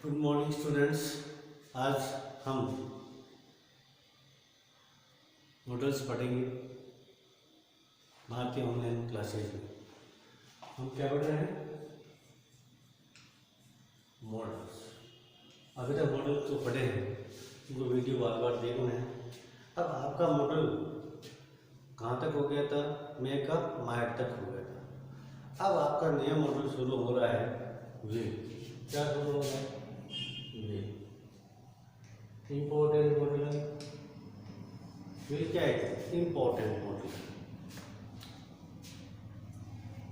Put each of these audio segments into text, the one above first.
Good morning students. आज हम models पढ़ेंगे भारतीय ऑनलाइन क्लासेज में। हम क्या पढ़ रहे हैं? मॉडल्स। अभी तक मॉडल तो पढ़े हैं, उनको वीडियो बार बार देखना है। अब आपका मॉडल कहाँ तक हो गया था? मे का मार्च तक हो गया था। अब आपका नया मॉडल शुरू हो रहा है विल। क्या शुरू हो रहा है? विल। इम्पोर्टेंट मॉडल है। विल क्या है? Important model.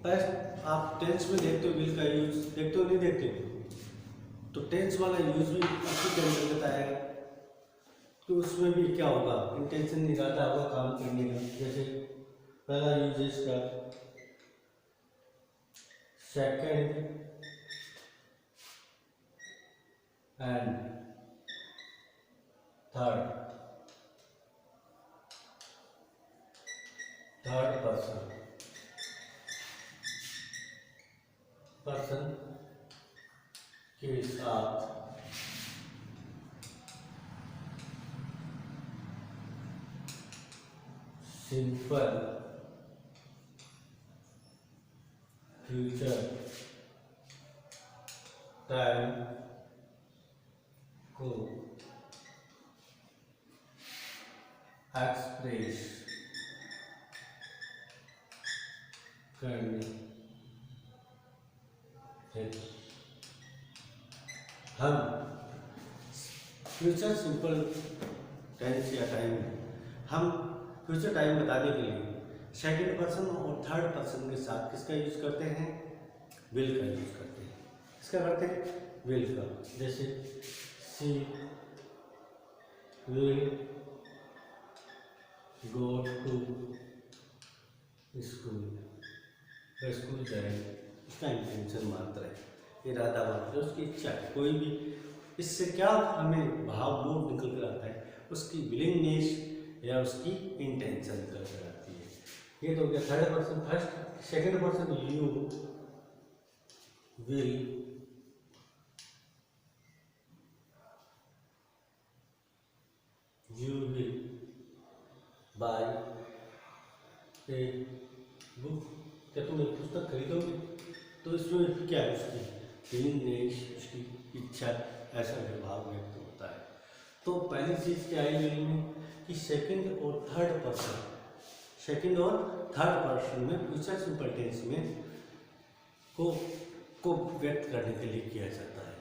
बस आप टेंस में देखते हो विल का यूज, देखते हो नहीं देखते हो? तो टेंस वाला यूज भी अच्छी तरह से बताएगा कि उसमें भी क्या होगा, इंटेंशन इरादा होगा काम करने का। जैसे पहला यूज है इसका सेकंड एंड थर्ड पर्सन के साथ सिंपल फ्यूचर टाइम को एक्सप्रेस करने से हम फ्यूचर सिंपल टेंस या टाइम हम फ्यूचर टाइम बताने के लिए सेकंड पर्सन और थर्ड पर्सन के साथ किसका यूज करते हैं? विल का यूज करते हैं। किसका करते हैं? विल का। जैसे she will go to school. School जाएंगे, उसका इंटेंशन मात्र है, इरादा मात्र है, उसकी इच्छा है। कोई भी इससे क्या हमें भाव मूड निकल कर आता है? उसकी विलिंगनेस या उसकी इंटेंशन निकल कर आती है। ये तो हो गया third person. First second person you will buy a book. क्या तुम एक पुस्तक खरीदोगे? तो इसमें क्या है? उसकी विलिंगनेस, उसकी इच्छा, ऐसा भाव व्यक्त होता है। तो पहली चीज़ क्या है विल में कि सेकंड और थर्ड पर्सन में फ्यूचर सिंपल टेंस में को व्यक्त करने के लिए किया जाता है।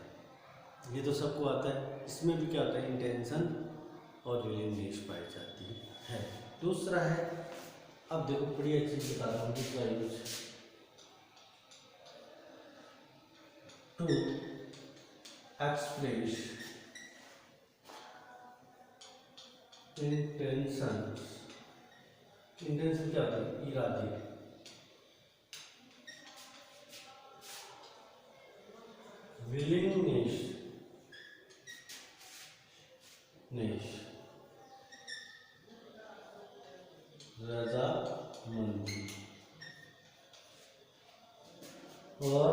ये तो सबको आता है। इसमें भी क्या होता है? इंटेंशन और विलिंगनेस पाई जाती है। दूसरा है, अब देखो बढ़िया चीज बता रहा हूँ, दूसरा use to express intention. Intention क्या होता है? इरादे। विलिंगनेस रजामंदी। और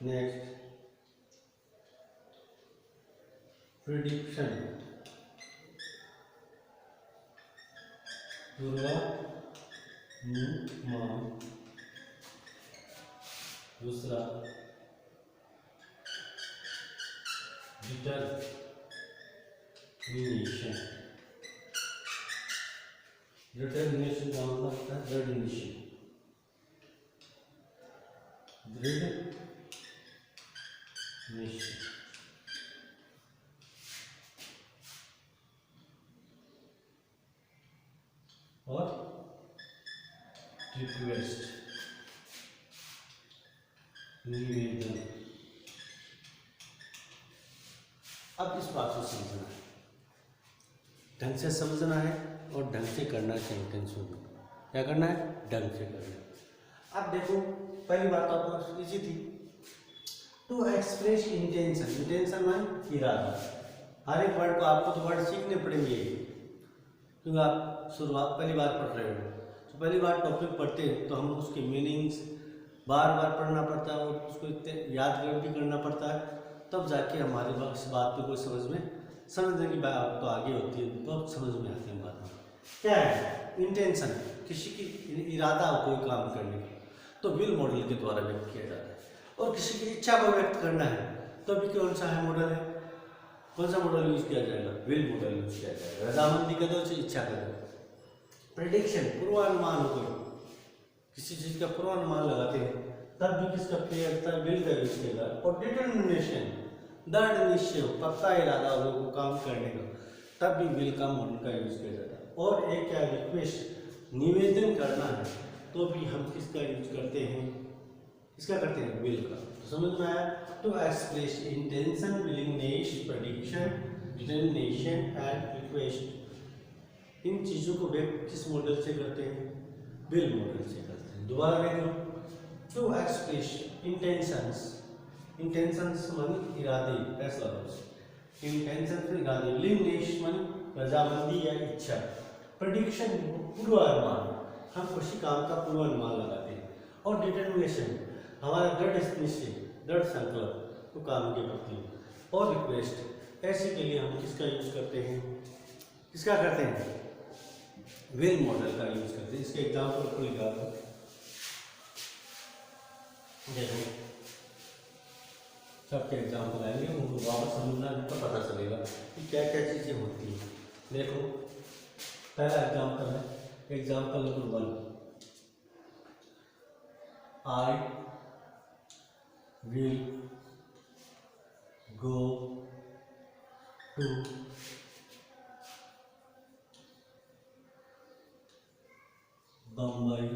नेक्स्ट प्रिडिक्शन, पूर्वानुमान। दूसरा डिटरमिनेशन। डिटरमिनेशन का मतलब होता है दृढ़ निश्चय। दृढ़ निश्चय। और रिक्वेस्ट, निवेदन। अब इस बात को समझना है, ढंग से समझना है और ढंग से करना चाहिए। टेंशन क्या करना है? ढंग से करना। अब देखो पहली बात तो आपको इजी थी, टू एक्सप्रेस इंटेंशन। इंटेंशन माने इरादा। हर एक वर्ड को आपको तो वर्ड सीखने पड़ेंगे, क्योंकि आप शुरुआत पहली बार पढ़ रहे हो। तो पहली बार टॉपिक पढ़ते हैं तो हम उसके मीनिंग्स बार बार पढ़ना पड़ता है और उसको इतने याद भी करना पड़ता है। तब जाके हमारे इस बात पे कोई समझने की बात तो आगे होती है, तो समझ में आती है बात। क्या है इंटेंशन, किसी की इरादा हो कोई काम करने का, तो विल मॉडल के द्वारा व्यक्त किया जाता है। और किसी की इच्छा को व्यक्त करना है तो अभी कौन सा है मॉडल है, कौन सा मॉडल यूज किया जाएगा, विल मॉडल यूज किया जाएगा। रजामंदी का दो इच्छा का दो। प्रेडिक्शन पूर्वानुमान हो गई, किसी चीज का पूर्वानुमान लगाते हैं तब भी किसका प्रयोग करता है, विल का यूज किया जाएगा। और डिटर्मिनेशन दृढ़ निश्चय पक्का इरादा हो को काम करने का, तब भी विल का मॉडल का यूज किया जाता है। और एक क्या रिक्वेस्ट निवेदन करना है तो भी हम किसका यूज करते हैं, इसका करते हैं विल का। तो समझ में आया। To express intention, willingness, prediction, determination and request, इन चीजों को व्यक्त किस मॉडल से करते हैं, विल मॉडल से करते हैं। दोबारा देख लो। टू एक्सप्रेस इंटेंशंस, इंटेंशंस माने इरादे, फैसला इंटेंशन इरादे, विलिंगनेस माने रजामंदी या इच्छा, प्रेडिक्शन पूर्वानुमान, हम किसी काम का पूर्वानुमान लगाते हैं। और डिटर्मिनेशन हमारा दृढ़ निश्चय, दृढ़ संकल्प तो काम के प्रति। और रिक्वेस्ट ऐसे के लिए हम किसका यूज करते हैं, किसका करते हैं, विल मॉडल का यूज करते हैं। इसके एग्जाम्पल को निकालो। देखो सबके एग्जाम्पल आएंगे, उनको वापस समझना तो पता चलेगा कि क्या क्या चीजें होती हैं। देखो पहला एग्जाम्पल है, example number 1, I will go to Bombay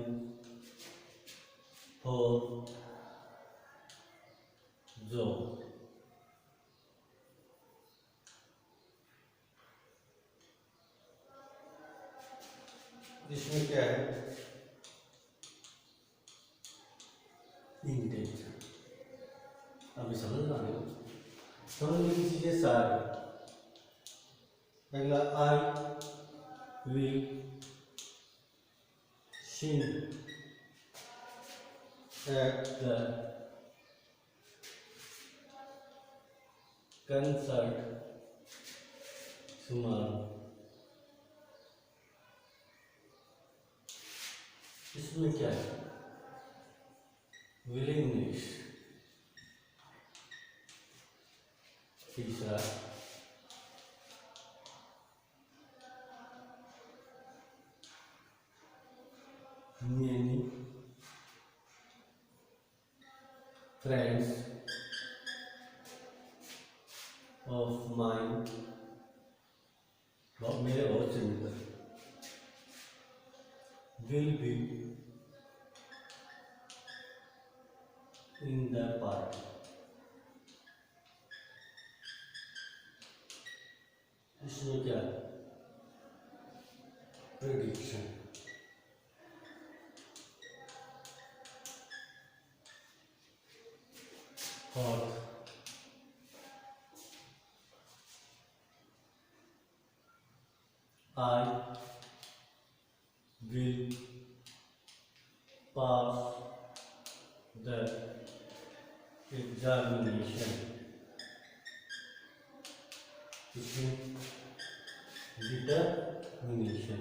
for job। इसमें क्या है, इंटेंशन। अभी समझना है, समझने की चीजें सारी। पहला I will sing at the concert tomorrow। इसमें क्या है, विलिंगनेस। तीसरा many friends of mine, मेरे बहुत से मित्र will be in the party। इसमें क्या है, प्रेडिक्शन। और I will pass the examination। इसमें डिटर्मिनेशन।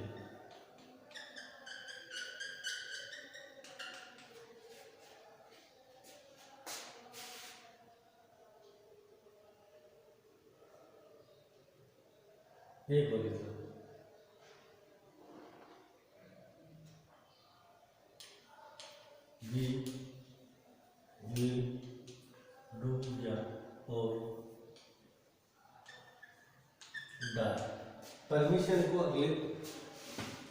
एक बोले तो we will do या और die। परमिशन को अगले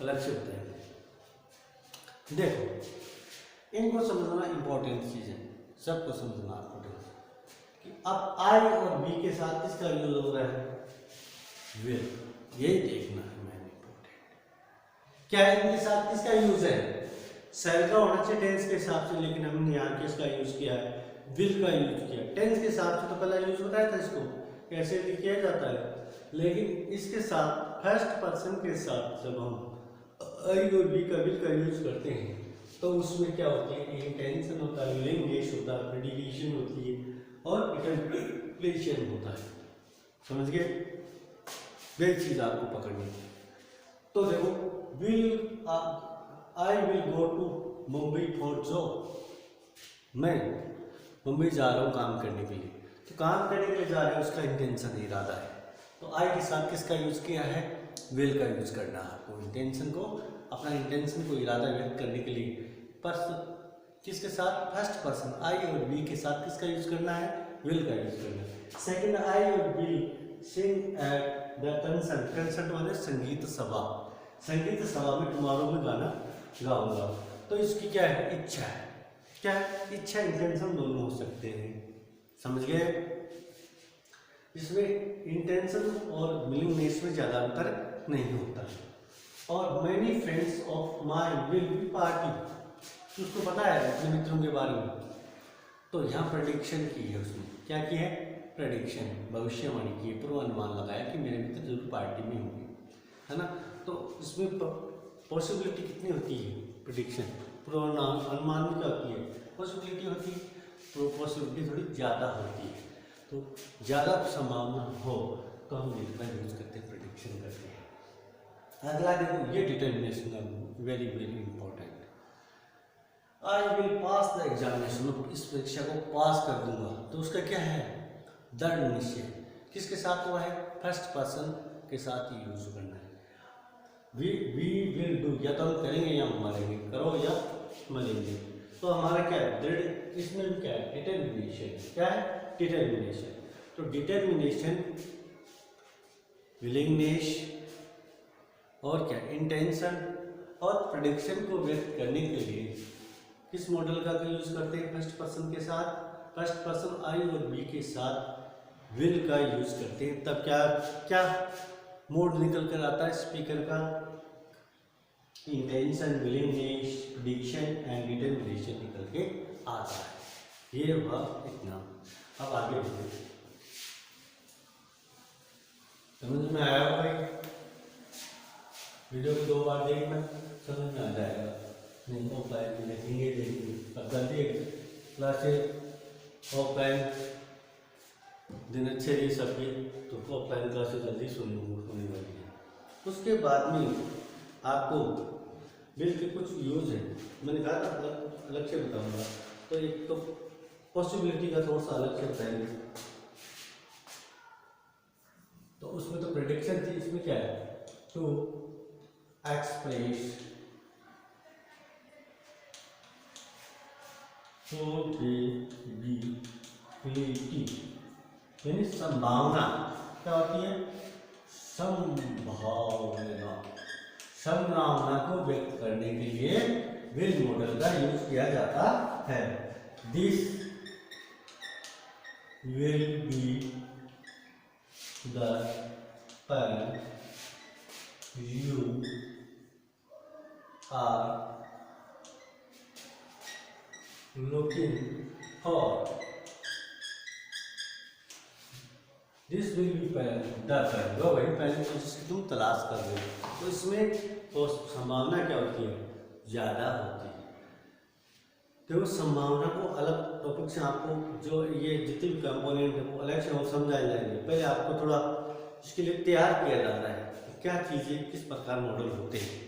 अलग से होता है। देखो इनको समझना इंपॉर्टेंट चीज है, सबको समझना इंपॉर्टेंट कि अब आई और बी के साथ किसका यूज हो रहा है, विल। ये देखना है मैंने इंपॉर्टेंट। क्या इनके साथ किसका यूज है, सेल का होना चाहिए टेंस के हिसाब से, लेकिन हमने यहाँ किसका यूज किया है, विल का यूज किया। टेंस के हिसाब से तो पहला यूज बताया था, इसको कैसे भी किया जाता है, लेकिन इसके साथ फर्स्ट पर्सन के साथ जब हम आई और बी का विल का यूज करते हैं तो उसमें क्या होती है, इंटेंशन होता है, विलिंगनेस होता है, प्रेडिक्शन होती है और प्रिपरेशन होता है, समझ गए? वही चीज आपको पकड़नी है। तो देखो, will I will go to Mumbai for job, मैं मुंबई जा रहा हूँ काम करने के लिए। तो काम करने के लिए जा रहे हैं, उसका इंटेंशन इरादा है। तो आई के साथ किसका यूज किया है? विल का यूज करना है आपको। इंटेंशन को, अपना इंटेंशन को, इरादा व्यक्त करने के लिए किसके साथ? फर्स्ट पर्सन आई और बी के साथ किसका यूज करना है? विल का यूज करना है। सेकंड, आई और will sing at the concert, concert वाले संगीत सभा, संगीत सभा में टुमारो में गाना गाऊंगा। तो इसकी क्या है? इच्छा है। क्या है? इच्छा, इंटेंशन दोनों हो सकते हैं, समझ गए? इसमें इंटेंशन और विलिंगनेस में ज़्यादा अंतर नहीं होता। और many friends of my will be party, उसको पता है अपने मित्रों के बारे में। तो यहाँ प्रेडिक्शन की है, उसने क्या की है? प्रेडिक्शन, भविष्यवाणी की है, पूर्वानुमान लगाया कि मेरे मित्र जरूर पार्टी में होंगे, है ना। तो इसमें पॉसिबिलिटी कितनी होती है? प्रेडिक्शन, पूर्वानुमान में क्या होती है? पॉसिबिलिटी होती है, तो पॉसिबिलिटी थोड़ी ज़्यादा होती है। तो ज़्यादा संभावना हो तो हम इसका यूज करते हैं, प्रेडिक्शन करते हैं। अगला देखो, ये डिटर्मिनेशन का very very important. I will pass the examination, इस परीक्षा को पास कर दूंगा। तो उसका क्या है? दृढ़ निश्चय। किसके साथ हुआ है? फर्स्ट पर्सन के साथ ही यूज करना है। वी विल डू, या तो हम करेंगे या हम मरेंगे, करो या मरेंगे। तो हमारा क्या है? दृढ़। इसमें भी क्या है? डिटर्मिनेशन। क्या है? डिटर्मिनेशन। तो डिटर्मिनेशन, विलिंगनेस और क्या? इंटेंशन और प्रेडिक्शन को व्यक्त करने के लिए किस मॉडल का यूज करते हैं? फर्स्ट पर्सन के साथ, फर्स्ट पर्सन आई और बी के साथ विल का यूज करते हैं। तब क्या क्या मोड निकल कर आता है स्पीकर का? Intention, willingness, prediction and determination निकल के आता है। ये हुआ इतना। अब आगे बढ़ते, समझ में आया भाई? वीडियो को 2 बार देखना, समझ में आ जाएगा। नहीं ऑफलाइन में देखेंगे, अब जल्दी क्लासेज ऑफलाइन दिन अच्छे रही सबके, तो ऑफलाइन क्लासेज जल्दी होने वाली है। उसके बाद में आपको बिल के कुछ यूज है, मैंने कहा था अलग से बताऊंगा। तो एक तो पॉसिबिलिटी का थोड़ा सा अलग से बताएंगे। तो उसमें तो प्रेडिक्शन थी, इसमें क्या है? टू एक्सप्रेस प्रोबेबिलिटी, यानी संभावना। क्या होती है? संभावना। संभावना को व्यक्त करने के लिए विल मॉडल का यूज किया जाता है। This will be the pen you are looking for, this will be pen, the pen, वो वही पेन जिसकी तुम तलाश कर रहे हो। तो इसमें तो संभावना क्या होती है? ज़्यादा होती है। तो संभावना को अलग टॉपिक से आपको जो ये जितने भी कंपोनेंट है वो अलग से और समझाए जाएंगे। पहले आपको थोड़ा इसके लिए तैयार किया जा रहा है, क्या चीज़ें किस प्रकार मॉडल होते हैं,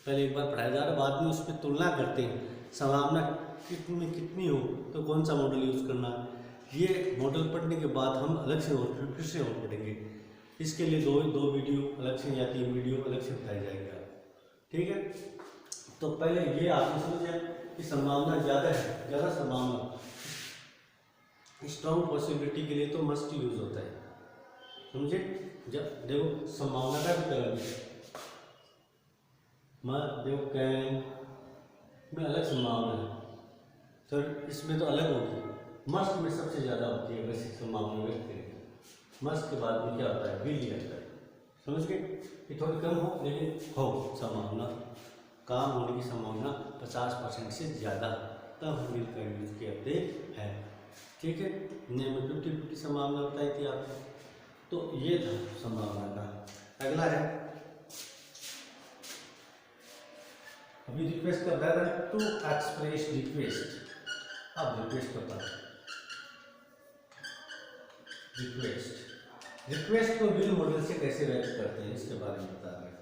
पहले एक बार पढ़ाया जा रहा है, बाद में उस पर तुलना करते हैं। संभावना कितनी हो तो कौन सा मॉडल यूज़ करना है, ये मॉडल पढ़ने के बाद हम अलग से और फिर से और पढ़ेंगे। इसके लिए दो वीडियो अलग से या 3 वीडियो अलग से बताया जाएगा, ठीक है। तो पहले ये आपने समझा कि संभावना ज़्यादा है, ज़्यादा संभावना स्ट्रॉन्ग पॉसिबिलिटी के लिए तो मस्ट यूज होता है, समझे। जब देखो संभावना का भी कलर है, देखो कैन में अलग संभावना है, तो इसमें तो अलग होगी। मस्ट में सबसे ज़्यादा होती है वैसे संभावना व्यक्त करें। मस्ट के बाद में क्या होता है, विल आता है, समझ गए। कि थोड़ी कम हो लेकिन हो संभावना, काम होने की संभावना 50% से ज़्यादा, तब हम विल का यूज करते हैं, ठीक है। ने में 50-50 संभावना बताई थी आपको, तो ये था संभावना का। अगला है अभी रिक्वेस्ट कर रहा है टू एक्सप्रेस रिक्वेस्ट। अब रिक्वेस्ट करता है रिक्वेस्ट। रिक्वेस्ट को विल मॉडल से कैसे व्यक्त करते हैं इसके बारे में बता रहे हैं।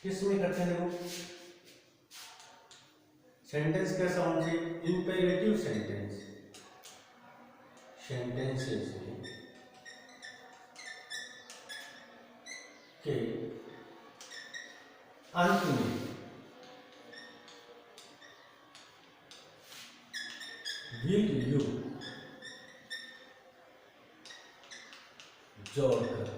किस में करते हैं देखो, सेंटेंस कैसा होना चाहिए, इंपेरेटिव सेंटेंस, सेंटेंसेस के अंत में विल यू जोड़कर,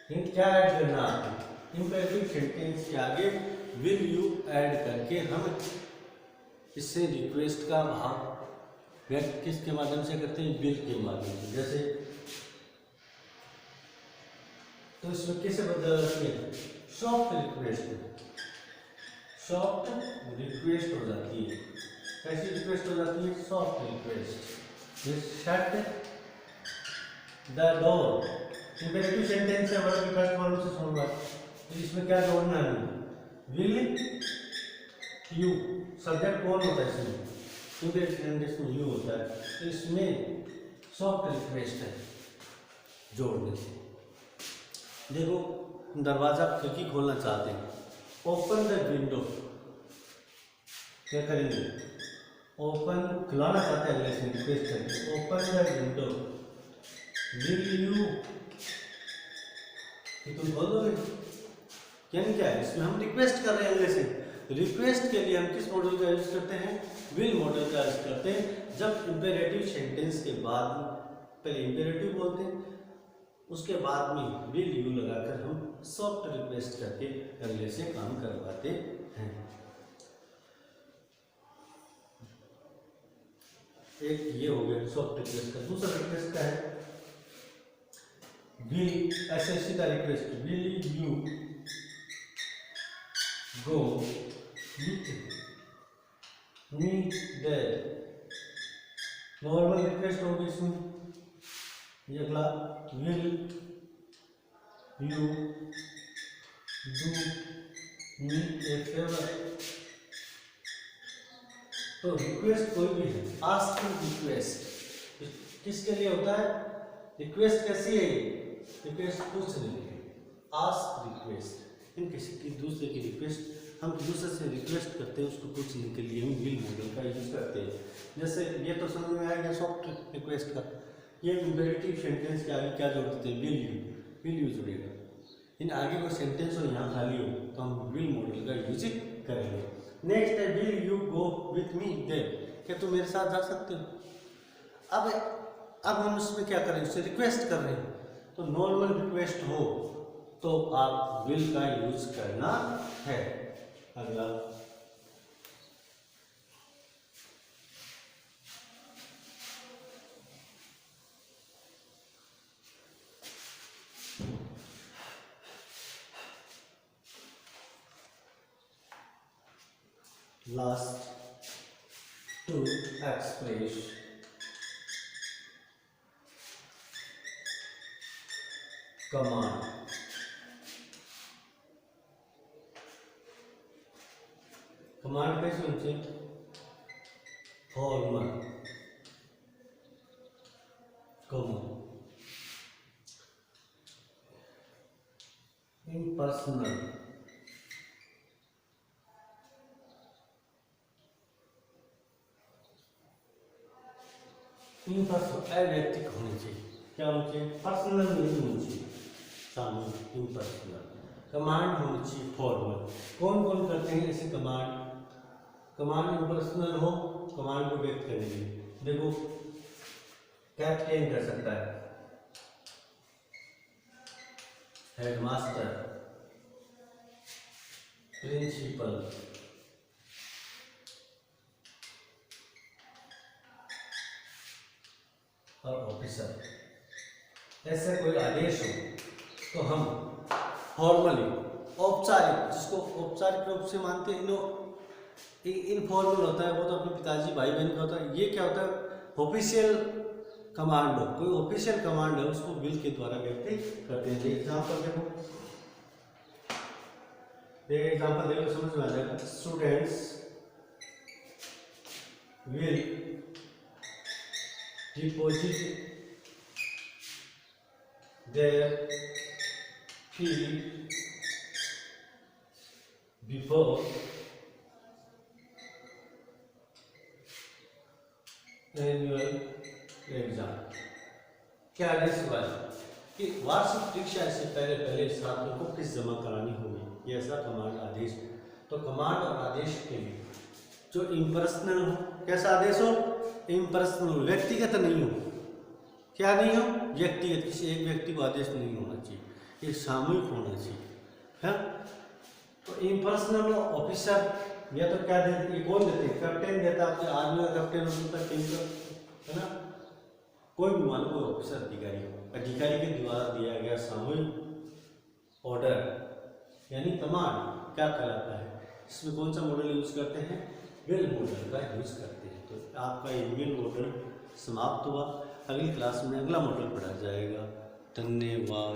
क्या ऐड करना आपको, इंपेरेटिव सेंटेंस के आगे विल यू ऐड करके हम इससे रिक्वेस्ट का भाव व्यक्त किसके माध्यम से करते हैं, विल के माध्यम से। जैसे तो इसमें कैसे बदलती है, सॉफ्ट रिक्वेस्ट, सॉफ्ट रिक्वेस्ट हो जाती है। कैसी रिक्वेस्ट हो जाती है, soft request. Shut the door, imperative sentence है, वर्ब के फर्स्ट फॉर्म से शुरुआत, तो इसमें क्या जोड़ना है, विल यू, सब्जेक्ट कौन होता है इसमें, इंपेरेटिव सेंटेंस में यू होता है, तो इसमें सॉफ्ट रिक्वेस्ट है जोड़ने से। देखो दरवाजा खिड़की खोलना चाहते हैं, ओपन द विंडो, क्या करेंगे, ओपन खुलाना चाहते हैं, अगले से रिक्वेस्ट करेंगे, open the window will you, तुम खोल दोगे, यानी क्या है, इसमें हम रिक्वेस्ट कर रहे हैं अगले से। रिक्वेस्ट के लिए हम किस मॉडल का यूज करते हैं, विल मॉडल का यूज करते हैं। जब इंपेरेटिव सेंटेंस के बाद पहले इंपेरेटिव बोलते हैं, उसके बाद में विल यू लगाकर हम सॉफ्ट रिक्वेस्ट करके अगले से काम करवाते हैं। एक ये हो गया सॉफ्ट रिक्वेस्ट का। दूसरा रिक्वेस्ट का है विल, ऐसे का request, will you go with me there, normal request होगी इसमें। ये अगला, will you do me a favour, तो रिक्वेस्ट कोई भी है, आस्किंग रिक्वेस्ट किसके लिए होता है, रिक्वेस्ट कैसी है, रिक्वेस्ट पूछने के लिए, आस्क रिक्वेस्ट, इन किसी की दूसरे की रिक्वेस्ट, हम दूसरे से रिक्वेस्ट करते हैं उसको पूछने के लिए हम विल मॉडल का यूज करते हैं। जैसे ये तो समझ में आएगा सॉफ्ट रिक्वेस्ट का, ये इंपेरेटिव सेंटेंस के आगे क्या जोड़ देते हैं, विल यू जुड़ेगा। इन आगे कोई सेंटेंस हो यहाँ खाली हो तो हम विल मॉडल का यूज करेंगे। नेक्स्ट है will you go with me there, क्या तुम मेरे साथ जा सकते हो। अब हम इसमें क्या करें, उससे रिक्वेस्ट कर रहे हैं, तो नॉर्मल रिक्वेस्ट हो तो आप विल का यूज करना है। अगला last to express command, command कैसे होनी चाहिए, फॉर्मल कमांड, इम्पर्सनल, अवैयक्तिक होनी चाहिए, क्या होनी चाहिए, पर्सनल नहीं होनी चाहिए, सामूहिक इम्पर्सनल। कमांड होनी चाहिए फॉर्मल। कौन कौन करते हैं ऐसे कमांड, कमांड इम्पर्सनल हो, कमांड को व्यक्त करने के लिए, देखो कैप्टन कर सकता है, हेडमास्टर, प्रिंसिपल, और ऑफिसर। ऐसे कोई आदेश हो तो हम फॉर्मली, औपचारिक, जिसको औपचारिक रूप से मानते हैं, इनफॉर्मल होता है वो तो अपने पिताजी भाई बहन का होता है। ये क्या होता है, ऑफिशियल कमांड हो, कोई ऑफिशियल कमांड है उसको विल के द्वारा व्यक्त करते हैं। एग्जाम्पल देखो, एग्जाम्पल देखो समझ में आ जाएगा। Students will deposit their feet before annual exam। क्या आदेश हुआ कि वार्षिक परीक्षा से पहले छात्रों को फीस जमा करानी होगी, ये ऐसा कमांड आदेश है। तो कमांड और आदेश के लिए जो इम्पर्सनल हो, कैसा आदेश हो, इम्पर्सनल, व्यक्तिगत नहीं हो। क्या नहीं हो, व्यक्तिगत, किसी एक व्यक्ति को आदेश नहीं होना चाहिए, ये सामूहिक होना चाहिए है। तो इम्पर्सनल ऑफिसर या तो क्या देते, ये कौन देते हैं, कैप्टन देता है, आपके आर्मी का कैप्टन होता है, टीम का, है ना, कोई भी मान लो ऑफिसर अधिकारी के द्वारा दिया गया सामूहिक ऑर्डर यानी कमांड क्या कहलाता है। इसमें कौन सा मॉडल यूज करते हैं, वेल मॉडल का यूज करते हैं। तो आपका इंडियन मॉडल समाप्त हुआ। अगली क्लास में अगला मॉडल पढ़ा जाएगा। धन्यवाद।